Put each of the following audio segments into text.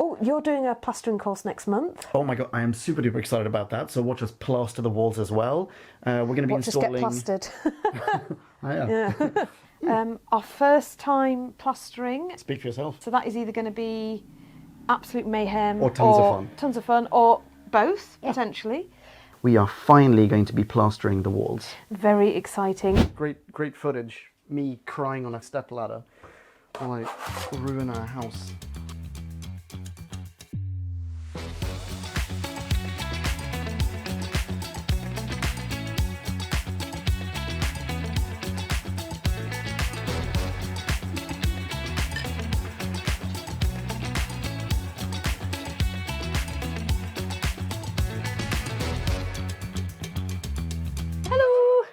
Oh, you're doing a plastering course next month. Oh my god, I am super duper excited about that. So watch us plaster the walls as well. We're going to be installing... Just get plastered. Oh, yeah. Our first time plastering. Speak for yourself. So that is either going to be absolute mayhem or tons of fun, or both, potentially. We are finally going to be plastering the walls. Very exciting. Great footage. Me crying on a stepladder while I ruin our house.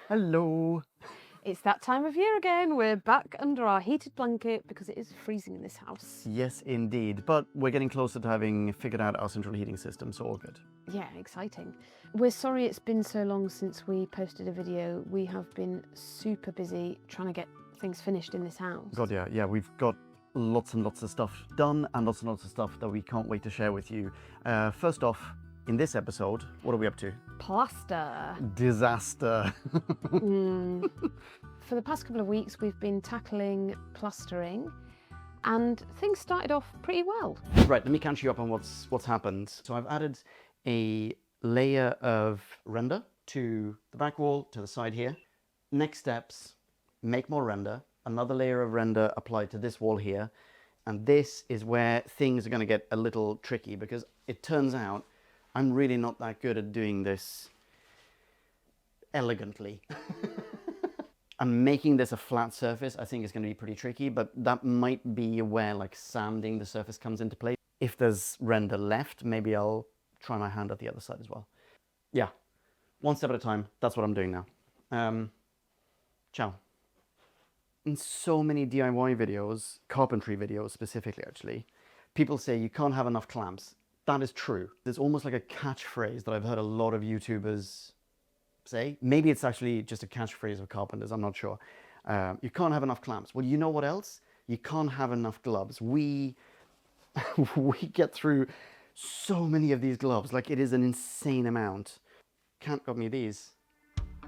Hello. It's that time of year again. We're back under our heated blanket because it is freezing in this house. Yes, indeed. But we're getting closer to having figured out our central heating system, so all good. Yeah, exciting. We're sorry it's been so long since we posted a video. We have been super busy trying to get things finished in this house. God, yeah, we've got lots and lots of stuff done and lots and stuff that we can't wait to share with you. First off, in this episode, what are we up to? Plaster. Disaster. For the past couple of weeks, we've been tackling plastering and things started off pretty well. Right, let me catch you up on what's happened. So I've added a layer of render to the back wall, to the side here. Next steps, make more render, another layer of render applied to this wall here. And this is where things are going to get a little tricky because it turns out I'm really not that good at doing this elegantly. And making this a flat surface, I think is going to be pretty tricky, but that might be where like sanding the surface comes into play. If there's render left, maybe I'll try my hand at the other side as well. Yeah, one step at a time. That's what I'm doing now. Ciao. In so many DIY videos, carpentry videos specifically actually, people say you can't have enough clamps. That is true. There's almost like a catchphrase that I've heard a lot of YouTubers say. Maybe it's actually just a catchphrase of carpenters, I'm not sure. You can't have enough clamps. Well, you know what else? You can't have enough gloves. We get through so many of these gloves, like it is an insane amount. Kant got me these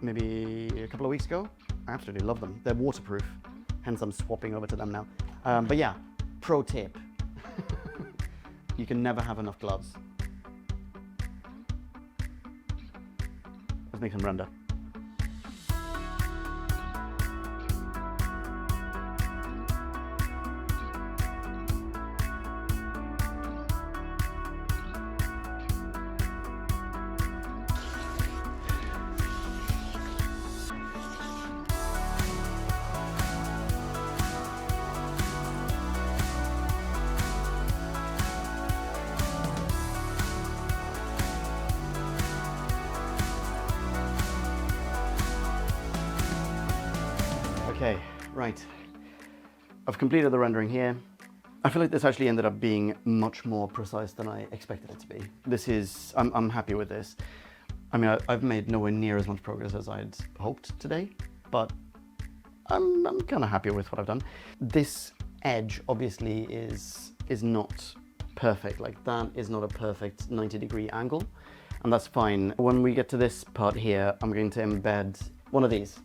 maybe a couple of weeks ago. I absolutely love them. They're waterproof, hence I'm swapping over to them now. But yeah, pro tip. You can never have enough gloves. Let's make some render. Okay, right. I've completed the rendering here. I feel like this actually ended up being much more precise than I expected it to be. This is, I'm happy with this. I mean, I've made nowhere near as much progress as I'd hoped today, but I'm kind of happy with what I've done. This edge obviously is not perfect. Like that is not a perfect 90-degree angle, and that's fine. When we get to this part here, I'm going to embed one of these.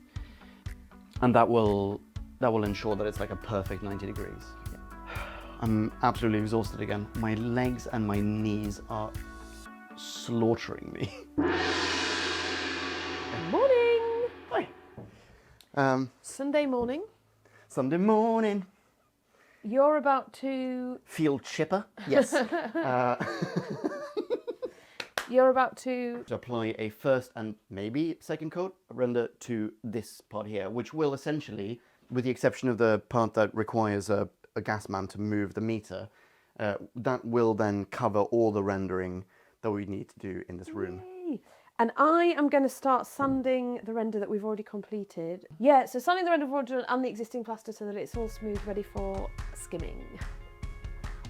And that will ensure that it's like a perfect 90 degrees. Yeah. I'm absolutely exhausted again. My legs and my knees are slaughtering me. Morning! Hi. Sunday morning. Sunday morning. You're about to... Feel chipper? Yes. You're about to apply a first and maybe second coat of render to this part here, which will essentially, with the exception of the part that requires a gas man to move the meter, that will then cover all the rendering that we need to do in this room. Yay. And I am going to start sanding the render that we've already completed. Yeah, so sanding the render we've already done and the existing plaster so that it's all smooth, ready for skimming.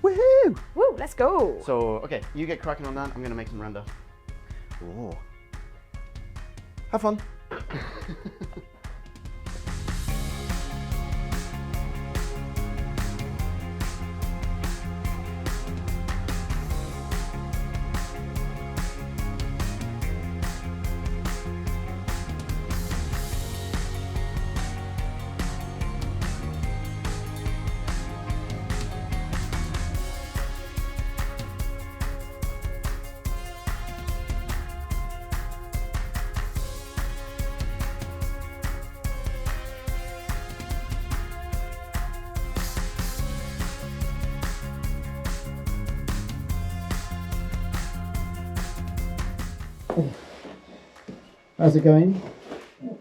Woohoo! Woo, let's go! So, okay, you get cracking on that. I'm going to make some render. Oh. Have fun. How's it going?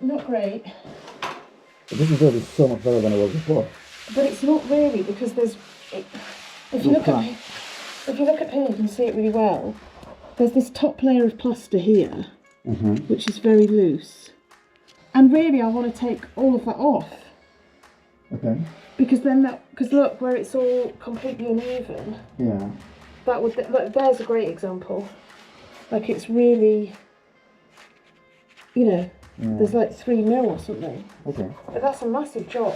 Not great. But this is really so much better than it was before. But it's not really, because there's... If you look at here, you can see it really well. There's this top layer of plaster here, which is very loose. And really, I want to take all of that off. Okay. Because then because look, where it's all completely uneven. Yeah. That would, like, there's a great example. Like, it's really, you know, there's like 3 mil or something. Okay. But that's a massive job.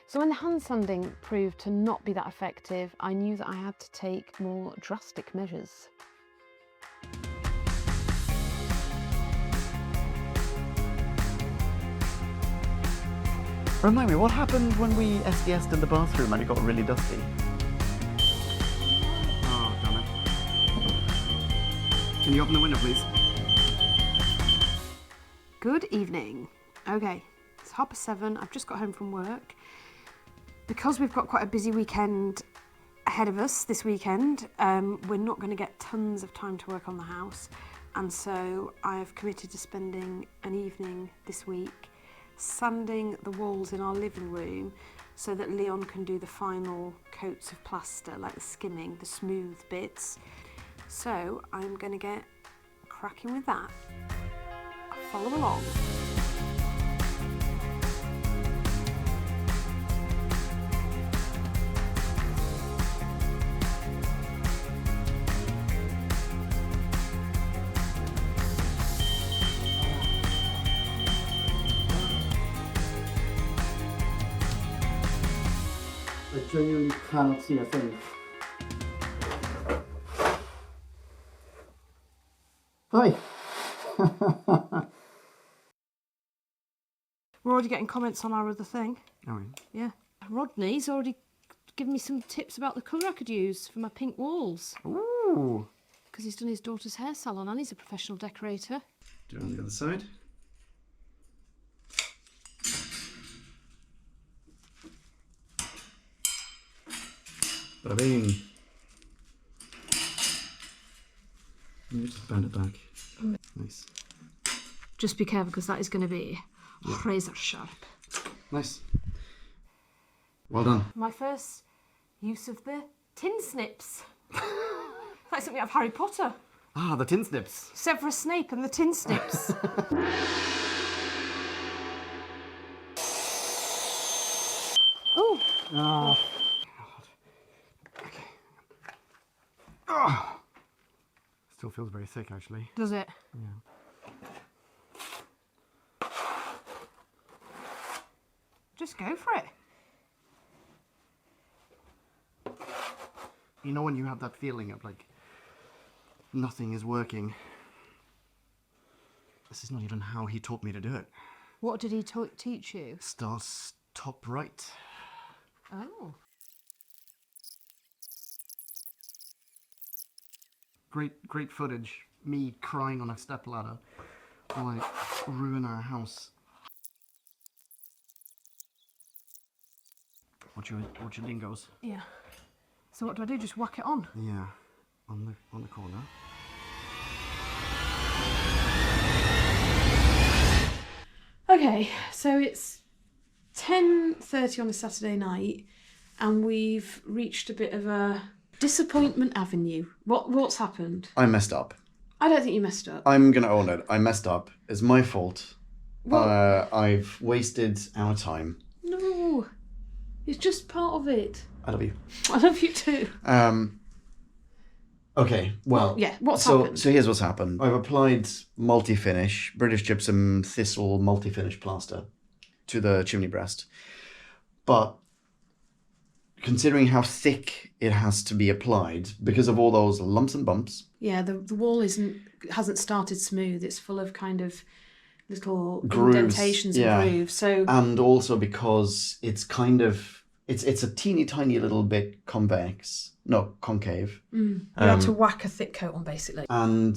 So when the hand sanding proved to not be that effective, I knew that I had to take more drastic measures. Remind me, what happened when we SDS'd in the bathroom and it got really dusty? Oh, damn it. Can you open the window, please? Good evening. Okay, it's 7:30. I've just got home from work. Because we've got quite a busy weekend ahead of us this weekend, we're not going to get tons of time to work on the house. And so I have committed to spending an evening this week sanding the walls in our living room so that Leon can do the final coats of plaster, like the skimming, the smooth bits. So I'm going to get cracking with that. Follow along. I genuinely cannot see a thing. Hi. We're already getting comments on our other thing. Oh, Yeah. Rodney's already given me some tips about the colour I could use for my pink walls. ooh. Because he's done his daughter's hair salon and he's a professional decorator. Do it on the other side. Bada bing. You just bend it back. Nice. Just be careful because that is going to be razor sharp. Nice. Well done. My first use of the tin snips. That's something out of Harry Potter. Ah, the tin snips. Severus Snape and the tin snips. Oh. Ah. Okay. Oh. Still feels very thick, actually. Does it? Yeah. Just go for it. You know when you have that feeling of like nothing is working? This is not even how he taught me to do it. What did he teach you? Starts top right. Oh. Great footage. Me crying on a stepladder while I ruin our house. Watch your lingos. Yeah. So what do I do? Just whack it on? Yeah, on the corner. Okay, so it's 10:30 on a Saturday night, and we've reached a bit of a disappointment avenue. What's happened? I messed up. I don't think you messed up. I'm gonna own it. I messed up. It's my fault. Well, I've wasted our time. no, it's just part of it. I love you. I love you too. Okay, well... Yeah, what's happened? So here's what's happened. I've applied multi-finish, British Gypsum Thistle multi-finish plaster to the chimney breast. But considering how thick it has to be applied, because of all those lumps and bumps... Yeah, the wall hasn't started smooth. It's full of kind of little grooves, indentations and grooves. So... And also because it's kind of... It's a teeny tiny little bit concave. You had to whack a thick coat on, basically. And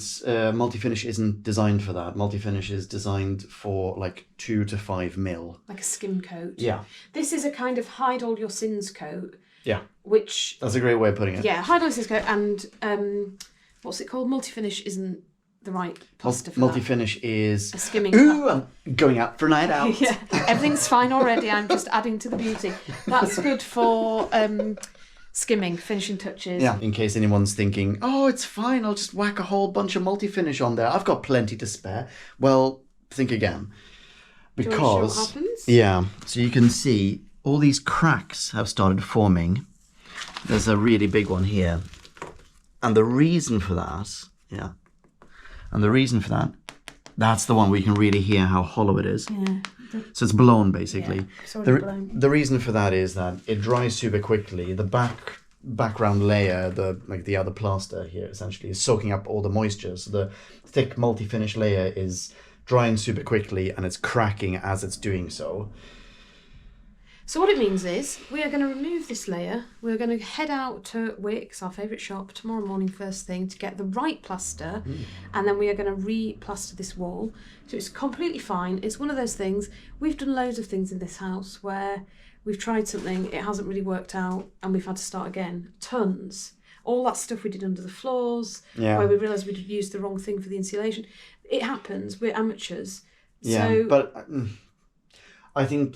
multi-finish isn't designed for that. Multi-finish is designed for like 2 to 5 mil. Like a skim coat. Yeah. This is a kind of hide all your sins coat. Yeah. Which... That's a great way of putting it. Yeah, hide all your sins coat and what's it called? Multi-finish isn't the right plaster for Multi-finish is... A skimming. Ooh, I'm going out for a night out. Yeah, everything's fine already. I'm just adding to the beauty. That's good for skimming, finishing touches. Yeah, in case anyone's thinking, oh, it's fine, I'll just whack a whole bunch of multi-finish on there. I've got plenty to spare. Well, think again. Because, do you want to show what happens? Yeah, so you can see all these cracks have started forming. There's a really big one here. And the reason for that, that's the one where you can really hear how hollow it is. Yeah. So it's blown, basically. Yeah, it's already blown. The reason for that is that it dries super quickly. The background layer, the other plaster here, essentially, is soaking up all the moisture. So the thick multi-finish layer is drying super quickly, and it's cracking as it's doing so. So what it means is we are going to remove this layer. We're going to head out to Wickes, our favourite shop, tomorrow morning first thing to get the right plaster, and then we are going to re-plaster this wall. So it's completely fine. It's one of those things. We've done loads of things in this house where we've tried something, it hasn't really worked out, and we've had to start again. Tons. All that stuff we did under the floors, where we realised we'd used the wrong thing for the insulation. It happens. We're amateurs. Yeah, so, but I think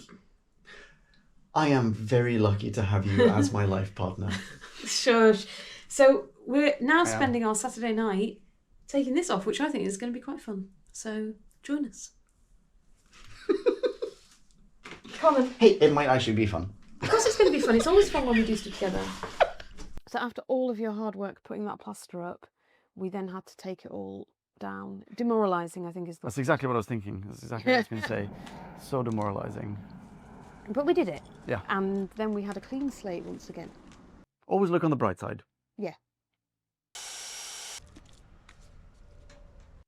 I am very lucky to have you as my life partner. Shush. So we're now spending our Saturday night taking this off, which I think is going to be quite fun. So join us. Come on. Hey, it might actually be fun. Of course it's going to be fun. It's always fun when we do stuff together. So after all of your hard work putting that plaster up, we then had to take it all down. Demoralising, I think, is the... That's exactly what I was thinking. That's exactly what I was going to say. So demoralising. But we did it. Yeah. And then we had a clean slate once again. Always look on the bright side. Yeah.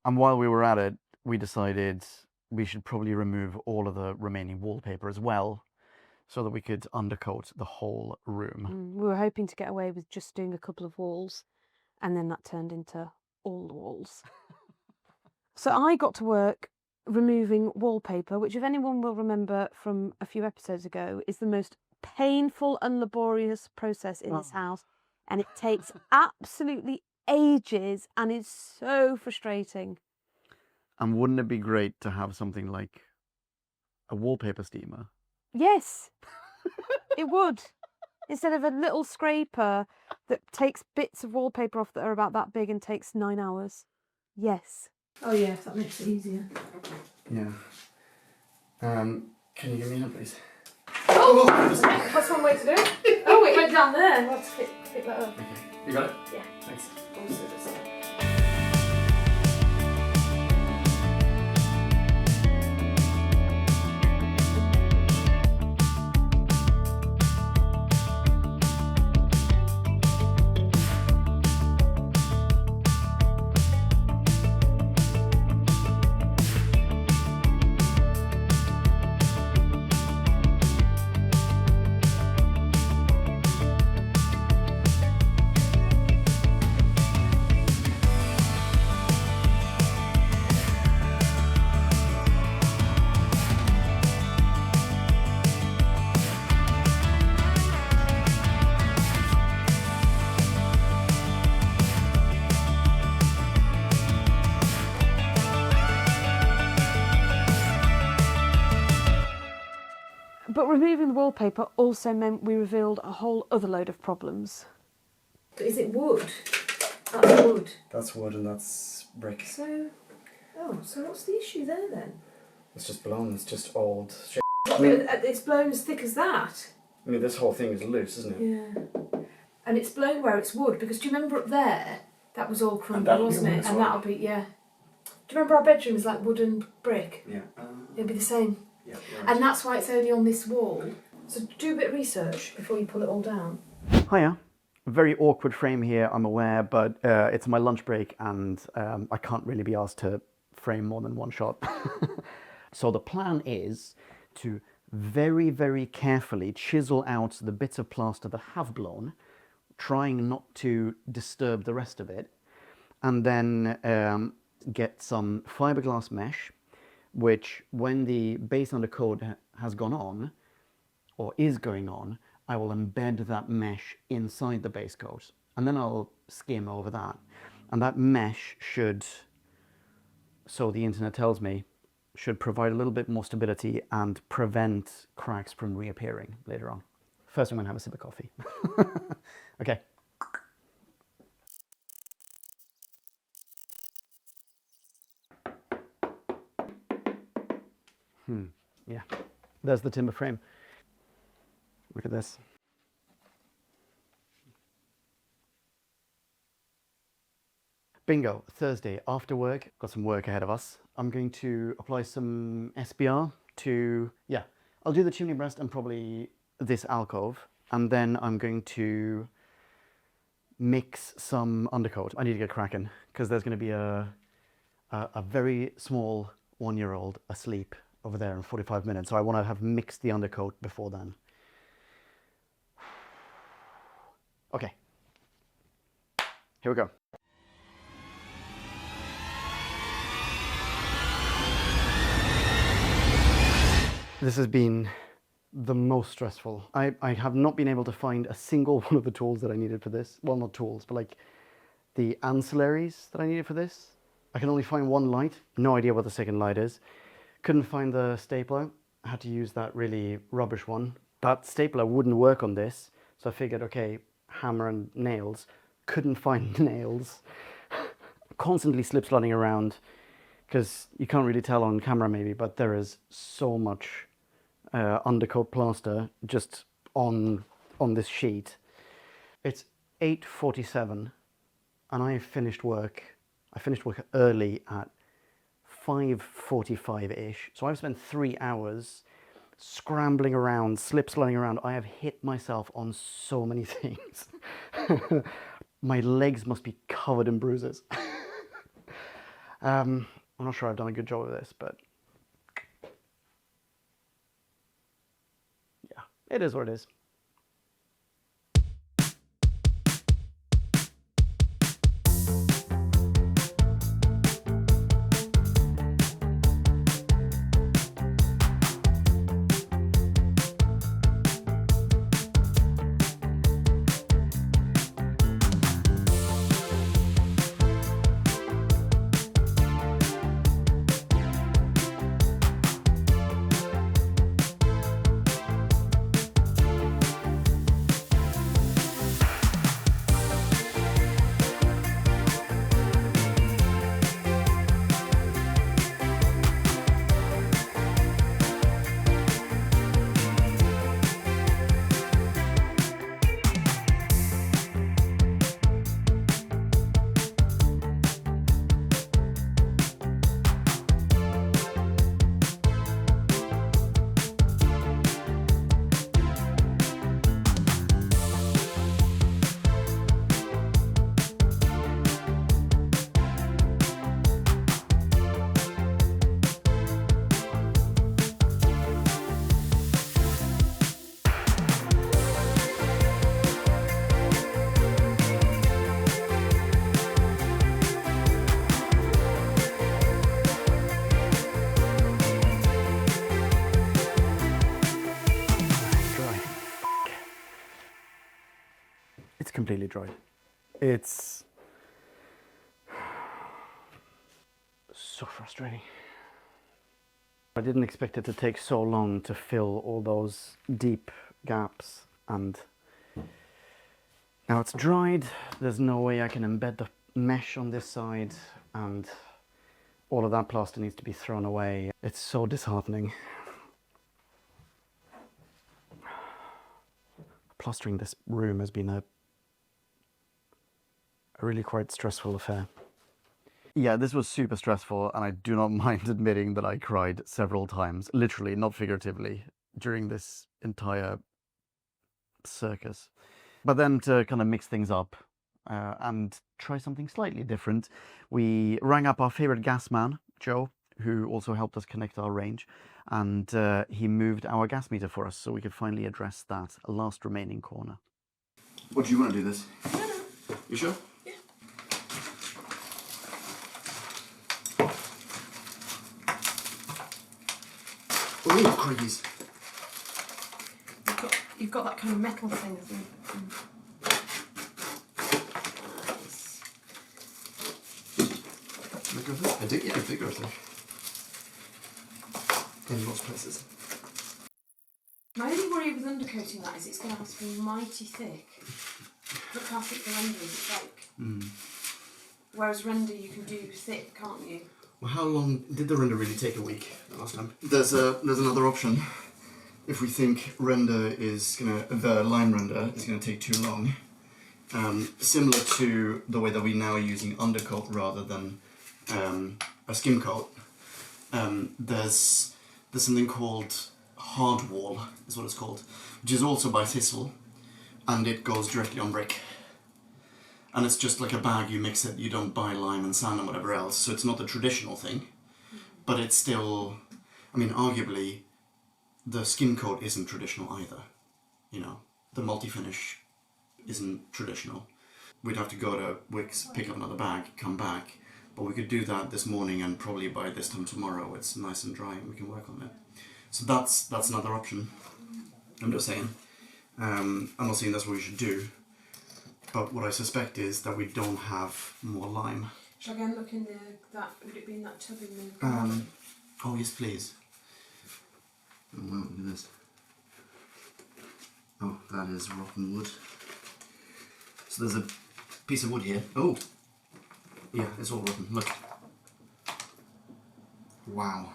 And while we were at it, we decided we should probably remove all of the remaining wallpaper as well, so that we could undercoat the whole room. We were hoping to get away with just doing a couple of walls, and then that turned into all the walls. So I got to work removing wallpaper, which, if anyone will remember from a few episodes ago, is the most painful and laborious process in this house, and it takes absolutely ages and is so frustrating. And wouldn't it be great to have something like a wallpaper steamer? Yes, it would. Instead of a little scraper that takes bits of wallpaper off that are about that big and takes 9 hours. Yes. Oh yeah, if that makes it easier. Yeah. Can you give me a hand, please? Oh! That's one way to do it. Oh, it went down there. Let's pick that up. Okay. You got it? Yeah. Thanks. But removing the wallpaper also meant we revealed a whole other load of problems. Is it wood? That's wood. That's wood and that's brick. So what's the issue there then? It's just blown. It's just old shit. It's blown as thick as that. I mean, this whole thing is loose, isn't it? Yeah. And it's blown where it's wood, because do you remember up there? That was all crumbled, that'll be wasn't wood it? as And well. that'll be, yeah. Do you remember our bedroom is like wood and brick? Yeah. It'll be the same. Yeah. And that's why it's only on this wall. So do a bit of research before you pull it all down. Hiya. Very awkward frame here, I'm aware, but it's my lunch break and I can't really be asked to frame more than one shot. So the plan is to very, very carefully chisel out the bits of plaster that have blown, trying not to disturb the rest of it, and then get some fiberglass mesh, which when the base undercoat has gone on, or is going on, I will embed that mesh inside the base coat, and then I'll skim over that. And that mesh should, so the internet tells me, should provide a little bit more stability and prevent cracks from reappearing later on. First, I'm going to have a sip of coffee. Okay. Yeah, there's the timber frame. Look at this. Bingo, Thursday after work, got some work ahead of us. I'm going to apply some SBR to, yeah, I'll do the chimney breast and probably this alcove. And then I'm going to mix some undercoat. I need to get cracking because there's going to be a very small 1-year-old asleep over there in 45 minutes. So I want to have mixed the undercoat before then. Okay, here we go. This has been the most stressful. I have not been able to find a single one of the tools that I needed for this. Well, not tools, but like the ancillaries that I needed for this. I can only find one light. No idea what the second light is. Couldn't find the stapler. I had to use that really rubbish one. That stapler wouldn't work on this. So I figured, okay, hammer and nails. Couldn't find nails. Constantly slip-sliding around because you can't really tell on camera maybe, but there is so much undercoat plaster just on this sheet. It's 8:47 and I finished work. I finished work early at 5:45-ish. So I've spent 3 hours scrambling around, slip-sliding around. I have hit myself on so many things. My legs must be covered in bruises. I'm not sure I've done a good job of this, but yeah, it is what it is. Completely dried. It's so frustrating. I didn't expect it to take so long to fill all those deep gaps, and now it's dried. There's no way I can embed the mesh on this side, and all of that plaster needs to be thrown away. It's so disheartening. Plastering this room has been a really quite stressful affair. Yeah, this was super stressful, and I do not mind admitting that I cried several times, literally, not figuratively, during this entire circus. But then to kind of mix things up and try something slightly different, we rang up our favorite gas man, Joe, who also helped us connect our range, and he moved our gas meter for us so we could finally address that last remaining corner. What do you want to do this? No. You sure? Oh, crikey's. You've got that kind of metal thing. bigger, I think. I did, yeah, bigger, I think. In most places. My only worry with undercoating that is it's going to have to be mighty thick. Look how thick the render is, it's like... Whereas render you can do thick, can't you? Well, how long did the render really take? A week the last time? There's another option. If we think the line render is gonna take too long, similar to the way that we now are using undercoat rather than a skim coat, there's something called hard wall, is what it's called, which is also by Thistle, and it goes directly on brick. And it's just like a bag, you mix it, you don't buy lime and sand and whatever else, so it's not the traditional thing, but it's still, I mean, arguably, the skim coat isn't traditional either, you know, the multi-finish isn't traditional. We'd have to go to Wickes, pick up another bag, come back, but we could do that this morning and probably by this time tomorrow it's nice and dry and we can work on it. So that's another option, I'm just saying. I'm not saying that's what we should do. But what I suspect is that we don't have more lime. Shall I go and look in would it be in that tub in the... Oh yes, please. Oh wow, look at this. Oh, that is rotten wood. So there's a piece of wood here. Oh! Yeah, it's all rotten, look. Wow.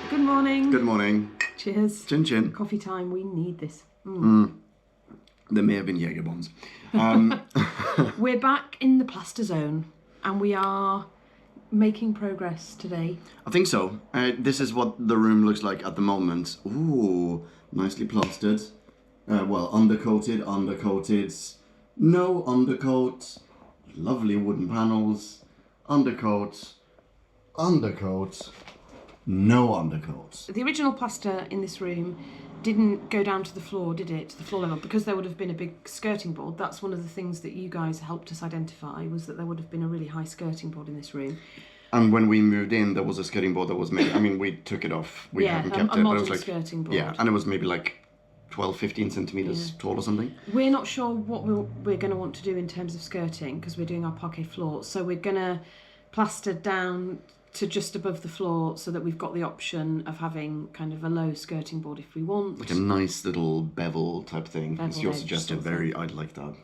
Good morning. Good morning. Cheers. Chin chin. Coffee time, we need this. There may have been Jaeger bombs. We're back in the plaster zone and we are making progress today. I think so. This is what the room looks like at the moment. Ooh, nicely plastered. Well, undercoated, no undercoat, lovely wooden panels, undercoat, no undercoat. The original plaster in this room didn't go down to the floor, did it? To the floor level, because there would have been a big skirting board. That's one of the things that you guys helped us identify, was that there would have been a really high skirting board in this room. And when we moved in, there was a skirting board that was made. I mean, we took it off. We haven't kept it, but it was like skirting board. Yeah, and it was maybe like 12, 15 centimeters tall or something. We're not sure what we're going to want to do in terms of skirting because we're doing our parquet floor. So we're going to plaster down to just above the floor so that we've got the option of having kind of a low skirting board if we want. Like a nice little bevel type thing. As you suggested, I'd like that.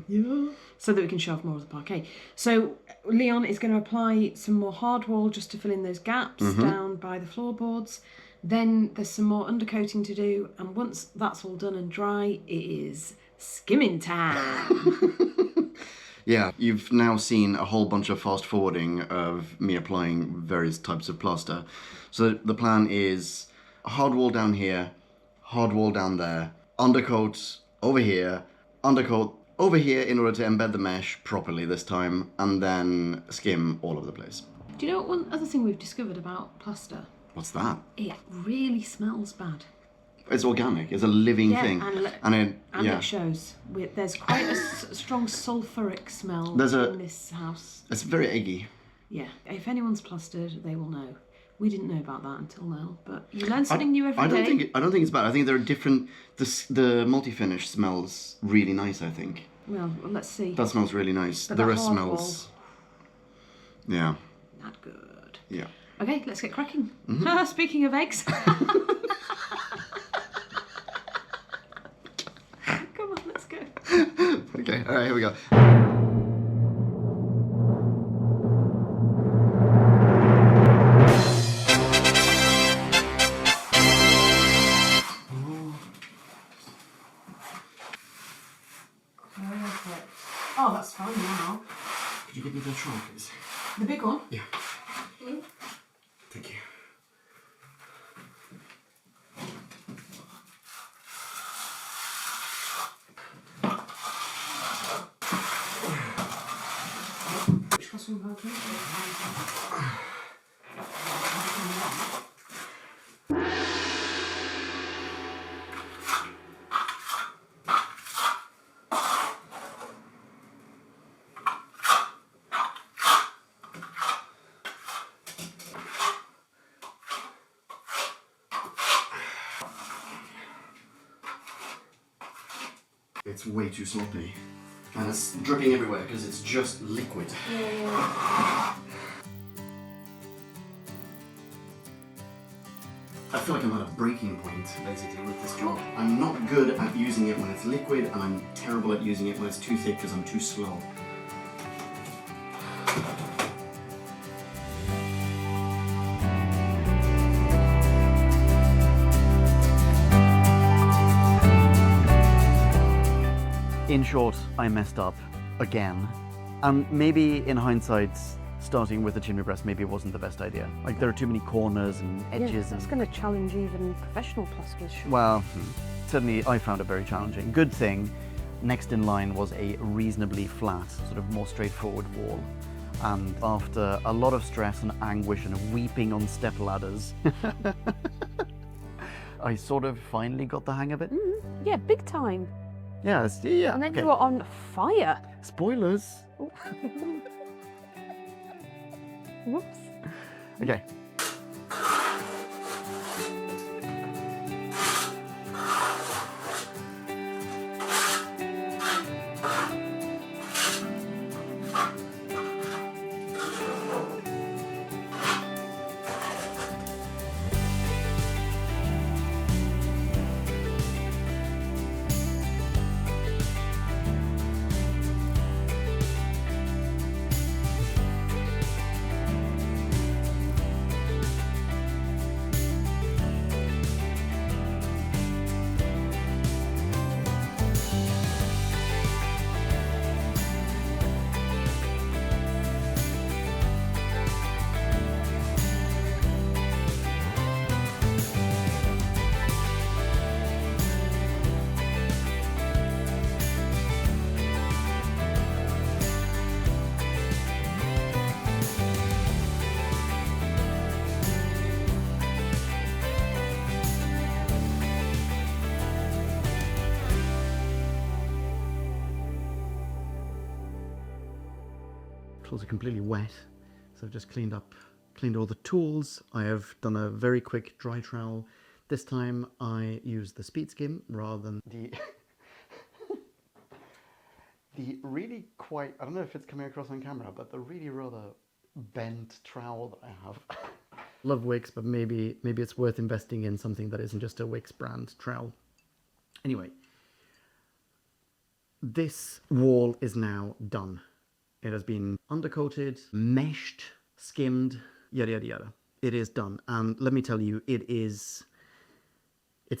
Yeah. So that we can show off more of the parquet. So Leon is going to apply some more hard wall just to fill in those gaps down by the floorboards. Then there's some more undercoating to do, and once that's all done and dry, it is skimming time. Yeah, you've now seen a whole bunch of fast forwarding of me applying various types of plaster. So the plan is hard wall down here, hard wall down there, undercoat over here, undercoat over here in order to embed the mesh properly this time, and then skim all over the place. Do you know what one other thing we've discovered about plaster? What's that? It really smells bad. It's organic. It's a living thing, and it shows. There's quite a strong sulphuric smell in this house. It's very eggy. Yeah. If anyone's plastered, they will know. We didn't know about that until now, but you learn something new every day. I don't think it's bad. I think there are different. The multi-finish smells really nice. I think. Well, let's see. That smells really nice. But the rest smells. Yeah. Not good. Yeah. Okay, let's get cracking. Speaking of eggs. Come on, let's go. Okay, all right, here we go. Oh, that's fine now. Could you give me the troll, please? The big one? Yeah. Thank you. Which costs one pound? it's way too sloppy. And it's dripping everywhere because it's just liquid. I feel like I'm at a breaking point, basically, with this job. I'm not good at using it when it's liquid, and I'm terrible at using it when it's too thick because I'm too slow. In short, I messed up again. And maybe in hindsight, starting with the chimney breast maybe it wasn't the best idea. Like, there are too many corners and edges. Yeah, that's going to challenge even professional plasterers. Well, certainly I found it very challenging. Good thing, next in line was a reasonably flat, sort of more straightforward wall. And after a lot of stress and anguish and weeping on step ladders, I sort of finally got the hang of it. Yeah, big time. Yeah, yeah. And then okay. you were on fire. Spoilers. Whoops. Okay. Tools are completely wet, so I've just cleaned all the tools. I have done a very quick dry trowel. This time I used the speed skim rather than the the really quite, I don't know if it's coming across on camera, but the really rather bent trowel that I have. Love Wix, but maybe it's worth investing in something that isn't just a Wix brand trowel. Anyway, this wall is now done. It has been undercoated, meshed, skimmed, yada yada yada. It is done, and let me tell you, it's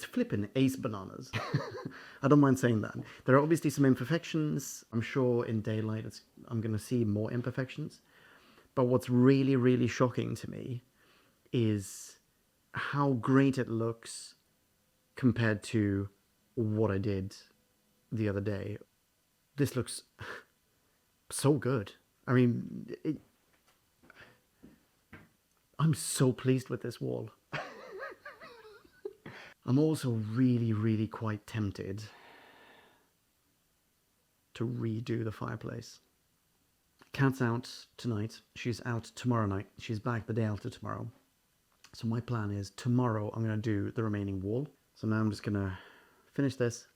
flippin' ace bananas. I don't mind saying that. There are obviously some imperfections. I'm sure in daylight I'm going to see more imperfections. But what's really, really shocking to me is how great it looks compared to what I did the other day. This looks so good. I mean, I'm so pleased with this wall. I'm also really, really quite tempted to redo the fireplace. Kat's out tonight. She's out tomorrow night. She's back the day after tomorrow. So my plan is tomorrow I'm going to do the remaining wall. So now I'm just going to finish this.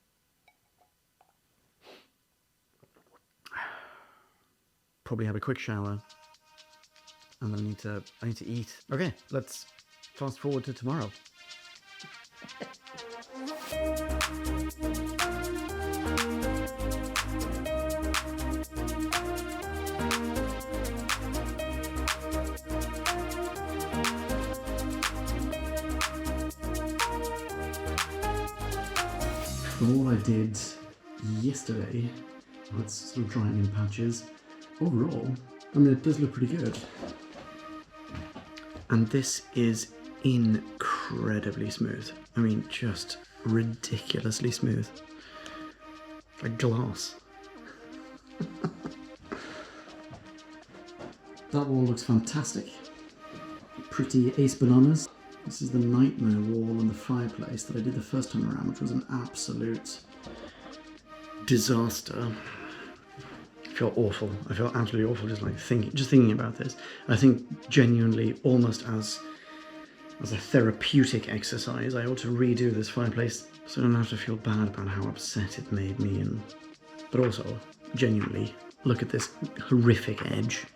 Probably have a quick shower. And then I need to eat. Okay, let's fast forward to tomorrow. All I did yesterday, it's sort of drying in patches. Overall, I mean, it does look pretty good. And this is incredibly smooth. I mean, just ridiculously smooth. Like glass. That wall looks fantastic. Pretty ace bananas. This is the nightmare wall on the fireplace that I did the first time around, which was an absolute disaster. I feel awful. I feel absolutely awful just thinking about this. I think genuinely almost as As a therapeutic exercise, I ought to redo this fireplace so I don't have to feel bad about how upset it made me, but also, genuinely, look at this horrific edge.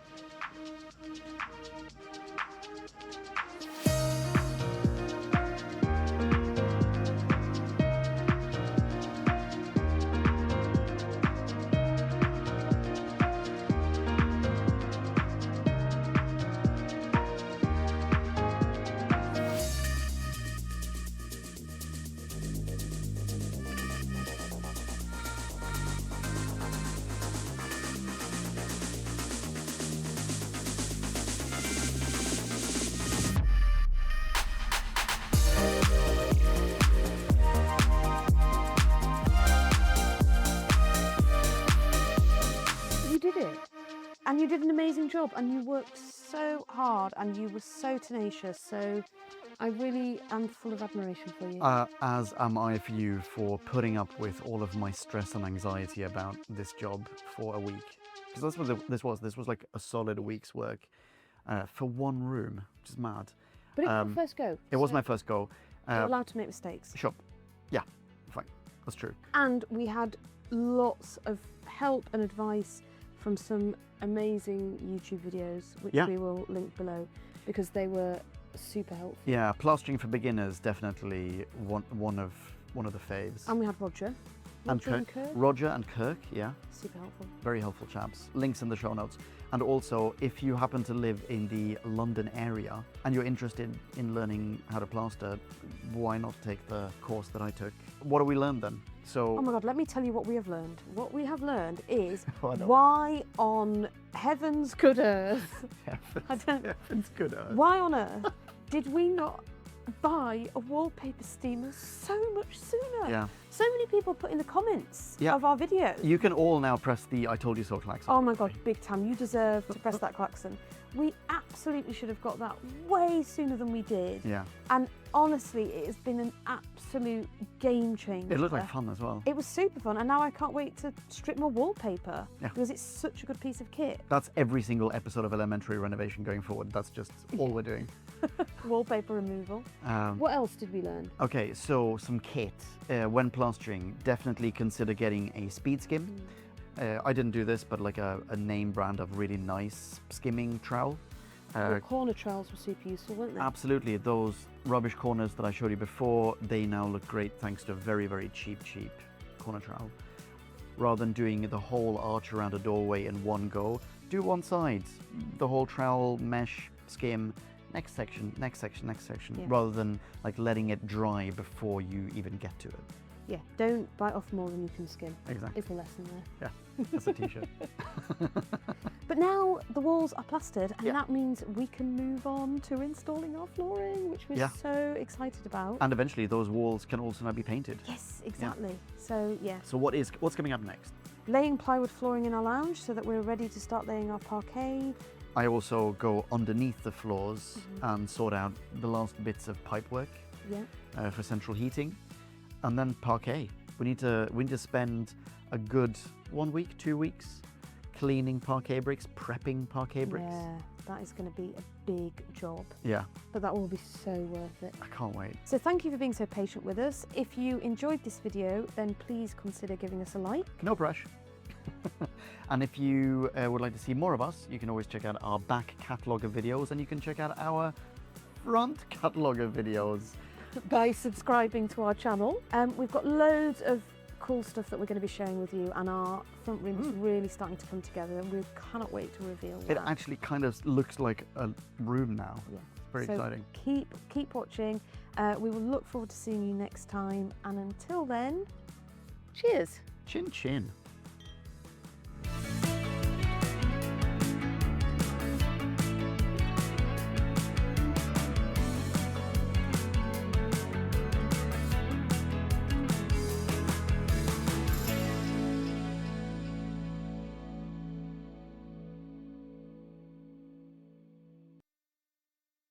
And you did an amazing job, and you worked so hard, and you were so tenacious. So I really am full of admiration for you. As am I for you for putting up with all of my stress and anxiety about this job for a week. Because that's what this was like a solid week's work for one room, which is mad. But it was your first go. It was my first go. You're allowed to make mistakes. Sure. Yeah, fine. That's true. And we had lots of help and advice from some amazing YouTube videos, which we will link below, because they were super helpful. Yeah, plastering for beginners, definitely one of the faves. And we had Roger. And Kirk. Roger and Kirk, yeah. Super helpful. Very helpful chaps. Links in the show notes. And also, if you happen to live in the London area and you're interested in learning how to plaster, why not take the course that I took? What do we learn then? So, oh my God, let me tell you what we have learned. What we have learned is why on heaven's good earth, heaven's good earth. Why on earth did we not buy a wallpaper steamer so much sooner? Yeah. So many people put in the comments of our videos. You can all now press the I told you so klaxon. Oh my God, big time. You deserve to press that klaxon. We absolutely should have got that way sooner than we did. Yeah. And honestly, it has been an absolute game changer. It looked like fun as well. It was super fun, and now I can't wait to strip more wallpaper because it's such a good piece of kit. That's every single episode of Elementary Renovation going forward. That's just all we're doing. Wallpaper removal. What else did we learn? Okay, so some kit. When plastering, definitely consider getting a speed skim. I didn't do this, but like a name brand of really nice skimming trowel. The corner trowels were super useful, weren't they? Absolutely. Those rubbish corners that I showed you before, they now look great thanks to a very, very cheap corner trowel. Rather than doing the whole arch around a doorway in one go, do one side. The whole trowel, mesh, skim, next section, rather than like letting it dry before you even get to it. Yeah, don't bite off more than you can skim. Exactly. It's a lesson there. Yeah, that's a t-shirt. But now the walls are plastered, and that means we can move on to installing our flooring, which we're so excited about. And eventually those walls can also now be painted. Yes, exactly. So yeah. So what's coming up next? Laying plywood flooring in our lounge so that we're ready to start laying our parquet. I also go underneath the floors and sort out the last bits of pipework for central heating. And then parquet. We need to spend a good 1 week, 2 weeks cleaning parquet bricks, prepping parquet bricks. Yeah, that is going to be a big job. Yeah. But that will be so worth it. I can't wait. So thank you for being so patient with us. If you enjoyed this video, then please consider giving us a like. No brush. And if you would like to see more of us, you can always check out our back catalogue of videos, and you can check out our front catalogue of videos by subscribing to our channel. We've got loads of cool stuff that we're going to be sharing with you, and our front room is really starting to come together, and we cannot wait to reveal that. It actually kind of looks like a room now. Yeah. Very exciting. Keep watching. We will look forward to seeing you next time, and until then, cheers. Chin chin.